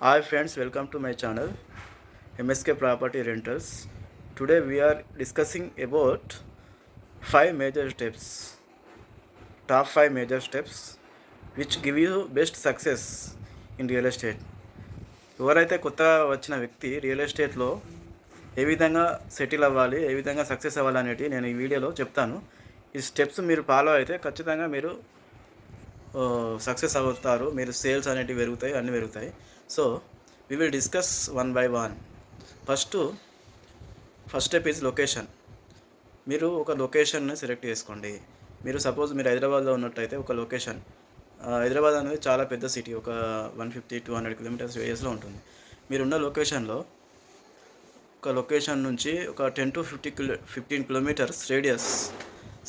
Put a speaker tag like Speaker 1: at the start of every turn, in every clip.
Speaker 1: Hi friends, welcome to my channel MSK Property Rentals. Today we are discussing about 5 major steps, top 5 major steps which give you best success in real estate. ఎవరైతే కొత్తగా వచ్చిన వ్యక్తి real ఎస్టేట్లో ఏ విధంగా settle అవ్వాలి, ఏ విధంగా success అవ్వాలి అనేటి నేను ఈ వీడియోలో చెప్తాను. ఈ స్టెప్స్ మీరు ఫాలో అయితే ఖచ్చితంగా మీరు సక్సెస్ అవుతారు. మీరు సేల్స్ అనేటివి పెరుగుతాయి, అన్నీ పెరుగుతాయి. So we will discuss one by one. First step is location. మీరు ఒక లొకేషన్ని సెలెక్ట్ చేసుకోండి. మీరు సపోజ్ మీరు హైదరాబాద్లో ఉన్నట్టయితే ఒక లొకేషన్, హైదరాబాద్ అనేది చాలా పెద్ద సిటీ, ఒక 150-200 కిలోమీటర్స్ రేడియస్లో ఉంటుంది. మీరున్న లొకేషన్లో ఒక లొకేషన్ నుంచి ఒక 10 to 15 కిలోమీటర్స్ రేడియస్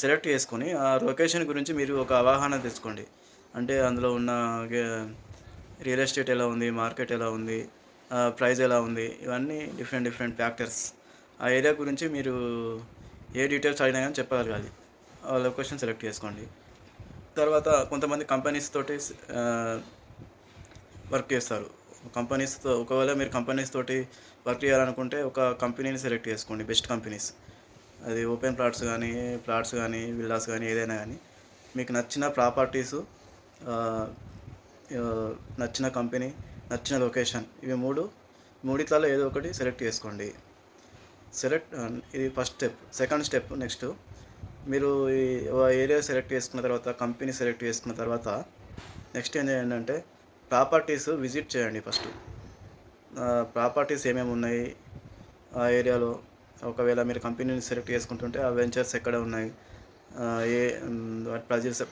Speaker 1: సెలెక్ట్ చేసుకొని ఆ లొకేషన్ గురించి మీరు ఒక అవగాహన తెచ్చుకోండి. అంటే అందులో ఉన్న రియల్ ఎస్టేట్ ఎలా ఉంది, మార్కెట్ ఎలా ఉంది, ప్రైస్ ఎలా ఉంది, ఇవన్నీ డిఫరెంట్ ఫ్యాక్టర్స్. ఆ ఏరియా గురించి మీరు ఏ డీటెయిల్స్ అడిగినా కానీ చెప్పగలగాలి. ఆ లొకేషన్ సెలెక్ట్ చేసుకోండి. తర్వాత కొంతమంది కంపెనీస్ తోటి వర్క్ చేస్తారు. కంపెనీస్తో ఒకవేళ మీరు కంపెనీస్ తోటి వర్క్ చేయాలనుకుంటే ఒక కంపెనీని సెలెక్ట్ చేసుకోండి, బెస్ట్ కంపెనీస్. అది ఓపెన్ ప్లాట్స్ కానీ విల్లాస్ కానీ ఏదైనా కానీ మీకు నచ్చిన ప్రాపర్టీసు, నచ్చిన కంపెనీ, నచ్చిన లొకేషన్, ఇవి మూడిట్లలో ఏదో ఒకటి సెలెక్ట్ చేసుకోండి. ఇది first step. Second step, next మీరు ఈ ఏరియా సెలెక్ట్ చేసుకున్న తర్వాత, కంపెనీ సెలెక్ట్ చేసుకున్న తర్వాత నెక్స్ట్ ఏం చేయండి అంటే ప్రాపర్టీస్ విజిట్ చేయండి. ఫస్ట్ ప్రాపర్టీస్ ఏమేమి ఉన్నాయి ఆ ఏరియాలో. ఒకవేళ మీరు కంపెనీని సెలెక్ట్ చేసుకుంటుంటే ఆ వెంచర్స్ ఎక్కడ ఉన్నాయి, ఏ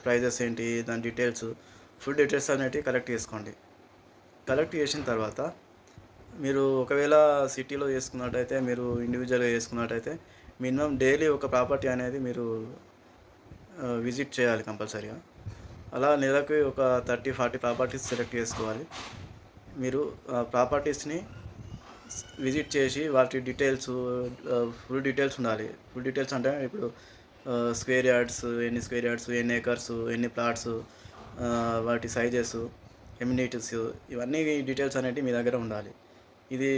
Speaker 1: ప్రైజెస్ ఏంటి, దాని డీటెయిల్స్, ఫుల్ డీటెయిల్స్ అనేటివి కలెక్ట్ చేసుకోండి. కలెక్ట్ చేసిన తర్వాత మీరు ఒకవేళ సిటీలో చేసుకున్నట్టయితే, మీరు ఇండివిజువల్గా చేసుకున్నట్టయితే మినిమం డైలీ ఒక ప్రాపర్టీ అనేది మీరు విజిట్ చేయాలి కంపల్సరీగా. అలా నెలకి ఒక 30-40 ప్రాపర్టీస్ సెలెక్ట్ చేసుకోవాలి. మీరు ప్రాపర్టీస్ని విజిట్ చేసి వాటి డీటెయిల్స్, ఫుల్ డీటెయిల్స్ ఉండాలి. ఫుల్ డీటెయిల్స్ అంటే ఇప్పుడు స్క్వేర్ యార్డ్స్, ఎన్ని స్క్వేర్ యార్డ్స్, ఎన్ని ఏకర్స్, ఎన్ని ప్లాట్స్, వాటి సైజెస్, ఎమ్యూనిటీస్, ఇవన్నీ డీటెయిల్స్ అనేవి మీ దగ్గర ఉండాలి. ఇది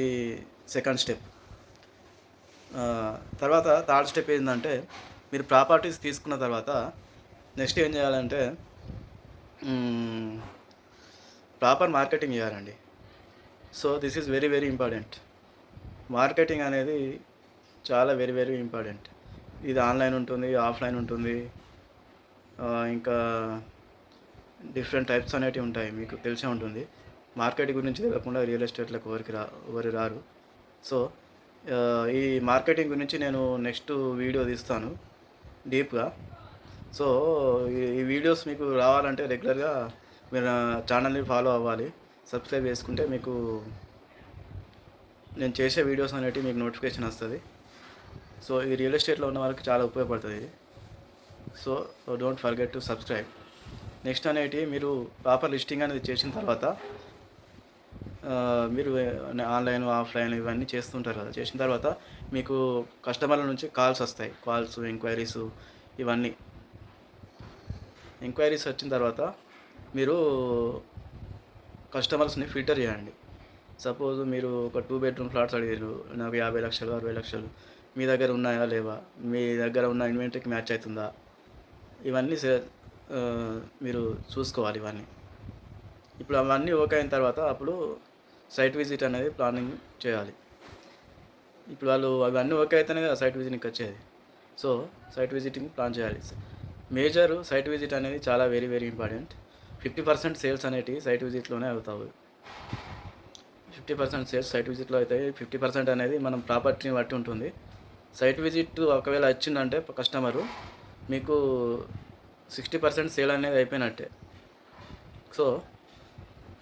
Speaker 1: సెకండ్ స్టెప్. తర్వాత థర్డ్ స్టెప్ ఏంటంటే మీరు ప్రాపర్టీస్ తీసుకున్న తర్వాత నెక్స్ట్ ఏం చేయాలంటే ప్రాపర్ మార్కెటింగ్ చేయాలండి. So this is very important. Marketing అనేది చాలా వెరీ ఇంపార్టెంట్. ఇది ఆన్లైన్ ఉంటుంది, ఆఫ్లైన్ ఉంటుంది, ఇంకా డిఫరెంట్ టైప్స్ అనేటివి ఉంటాయి, మీకు తెలిసే ఉంటుంది. మార్కెట్ గురించి తెలియకుండా రియల్ ఎస్టేట్లకు ఎవరు రారు. సో ఈ మార్కెటింగ్ గురించి నేను నెక్స్ట్ వీడియో తీస్తాను డీప్గా. సో ఈ వీడియోస్ మీకు రావాలంటే రెగ్యులర్గా మీరు నా ఛానల్ని ఫాలో అవ్వాలి. సబ్స్క్రైబ్ చేసుకుంటే మీకు నేను చేసే వీడియోస్ అనేటివి మీకు నోటిఫికేషన్ వస్తుంది. సో ఈ రియల్ ఎస్టేట్లో ఉన్న వాళ్ళకి చాలా ఉపయోగపడుతుంది ఇది. So don't forget to subscribe. Next అనేటివి మీరు ప్రాపర్ లిస్టింగ్ అనేది చేసిన తర్వాత మీరు ఆన్లైన్, ఆఫ్లైన్ ఇవన్నీ చేస్తుంటారు కదా. చేసిన తర్వాత మీకు కస్టమర్ల నుంచి కాల్స్ వస్తాయి, ఎంక్వైరీస్, ఇవన్నీ. ఎంక్వైరీస్ వచ్చిన తర్వాత మీరు కస్టమర్స్ని ఫిల్టర్ చేయండి. సపోజ్ మీరు ఒక 2 bedroom ఫ్లాట్స్ అడిగారు, నాకు 50 లక్షలు 60 లక్షలు, మీ దగ్గర ఉన్నాయా లేవా, మీ దగ్గర ఉన్న ఇన్వెంటరీకి మ్యాచ్ అవుతుందా, ఇవన్నీ మీరు చూసుకోవాలి. ఇవన్నీ ఇప్పుడు అవన్నీ ఓకే అయిన తర్వాత అప్పుడు సైట్ విజిట్ అనేది ప్లానింగ్ చేయాలి. ఇప్పుడు వాళ్ళు అవన్నీ ఓకే అయితేనే కదా సైట్ విజిట్కి వచ్చేది. సో సైట్ విజిటింగ్ ప్లాన్ చేయాలి. మేజర్ సైట్ విజిట్ అనేది చాలా వెరీ ఇంపార్టెంట్. 50% సేల్స్ అనేటివి సైట్ విజిట్లోనే అవుతాయి. 50% సేల్స్ సైట్ విజిట్లో అవుతాయి. 50% అనేది మనం ప్రాపర్టీని బట్టి ఉంటుంది. సైట్ విజిట్ ఒకవేళ వచ్చిందంటే కస్టమరు, మీకు 60% సేల్ అనేది అయిపోయినట్టే. So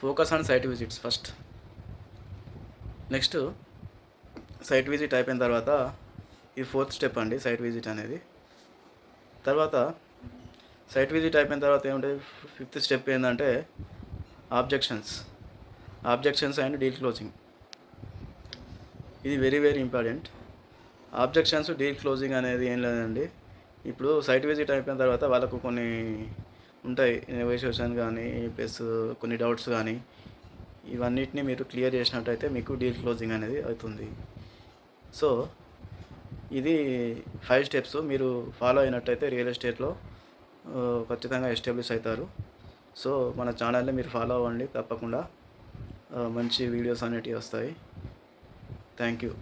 Speaker 1: focus on site visits first. Next site visit అయిపోయిన తర్వాత ఈ 4th స్టెప్ అండి, సైట్ విజిట్ అనేది. తర్వాత సైట్ విజిట్ అయిపోయిన తర్వాత ఏముంటుంది, 5th స్టెప్ ఏంటంటే ఆబ్జెక్షన్స్ అండ్ డీల్ క్లోజింగ్. ఇది very important. Objections, deal closing అనేది ఏం లేదండి. ఇప్పుడు సైట్ విజిట్ అయిపోయిన తర్వాత వాళ్ళకు కొన్ని ఉంటాయి, నెగోషియేషన్ కానీ ప్లస్ కొన్ని డౌట్స్ కానీ, ఇవన్నిటిని మీరు క్లియర్ చేసినట్టయితే మీకు డీల్ క్లోజింగ్ అనేది అవుతుంది. సో ఇది 5 స్టెప్స్ మీరు ఫాలో అయినట్టయితే రియల్ ఎస్టేట్లో ఖచ్చితంగా ఎస్టాబ్లిష్ అవుతారు. సో మన ఛానల్ని మీరు ఫాలో అవ్వండి, తప్పకుండా మంచి వీడియోస్ అనేటివి వస్తాయి. Thank you.